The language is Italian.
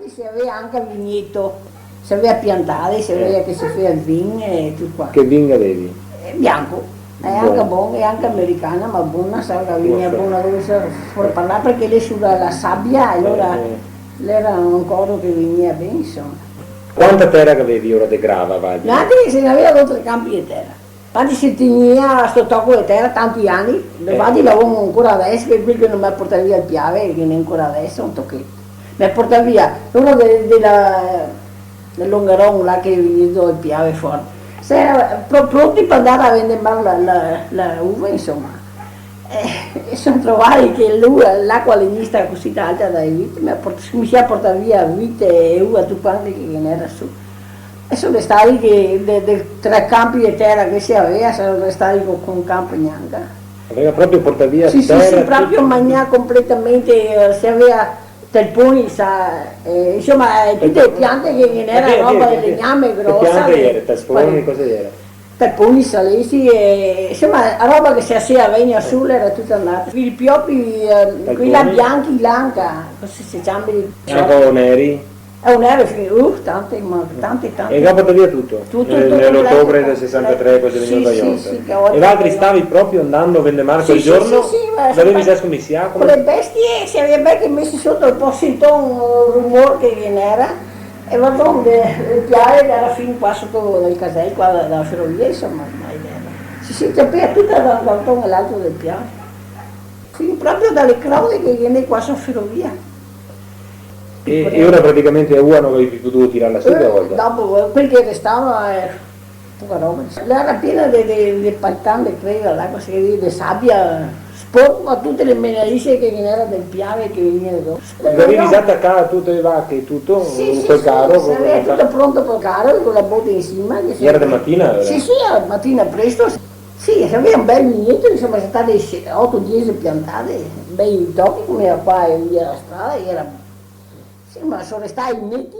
Infatti si aveva anche il vigneto, si aveva piantare, si aveva che si faceva il vino e tutto qua. Che vino avevi? È bianco, è anche buono, è anche americana, ma buona, sa la vigna buona dove si può parlare perché lei sulla la sabbia, allora l'era un coso che veniva bene, insomma. Quanta terra che avevi ora di grava, Vagli? Anche se ne aveva 2 campi di terra. Infatti si tenia sto tocco di terra tanti anni, infatti lavoro ancora adesso, che qui che non mi porta via il piave, che ne ancora adesso un tocchetto. Mi porta via uno del Longarone là che vedo il piave fuori. Se era pronti per andare a vendere la uva, insomma. E sono trovati che l'acqua legnista così alta dai vite, mi si è portato via vite e uva tutto quanto che ne era su. E sono stati che dei 3 campi di terra che si aveva, sono stati con campo neanche. Aveva proprio portato via Sì, terra? sì, proprio mangiato completamente, si aveva telponi, insomma, tutte le piante che ne era roba di legname grossa. Che piante era? Telponi, cosa era? Telponi salesi, insomma, roba che si aveva su era tutta andata. I pioppi, quella bianchi, blanca, così si chiama. Anche neri? È un aereo, tante. E abbiamo portato via tutto? Tutto Nell'ottobre del 63, poi sei venuto a Ionta. E l'altri stavi proprio andando a vendere quel giorno? L'avevi già scommissiato? Con le bestie si aveva ben messi sotto il po' sentito un rumore che viene e va il piave era fin qua sotto il casello, qua dalla ferrovia, insomma, si sente tutta da un cantone all'altro del piave. Fin proprio dalle crode che viene qua sulla ferrovia. E ora praticamente a non avevi potuto tirarla su da volta? Dopo, quel che restava poca roba. Era piena di paltane, credo, l'acqua si vede di sabbia, sporco a tutte le menalizie che venivano del piave che venivano dopo. Avevi risato a casa tutte le vacche e tutto? Sì, quel carro? Sì, aveva tutto pronto per il carro con la botte in cima. Era di mattina? Era? Sì, la mattina presto. Sì, aveva un bel vigneto, insomma, sono state 8-10 piantate, bei tocchi come qua e via la strada, era. Sì, ma sono stati netti.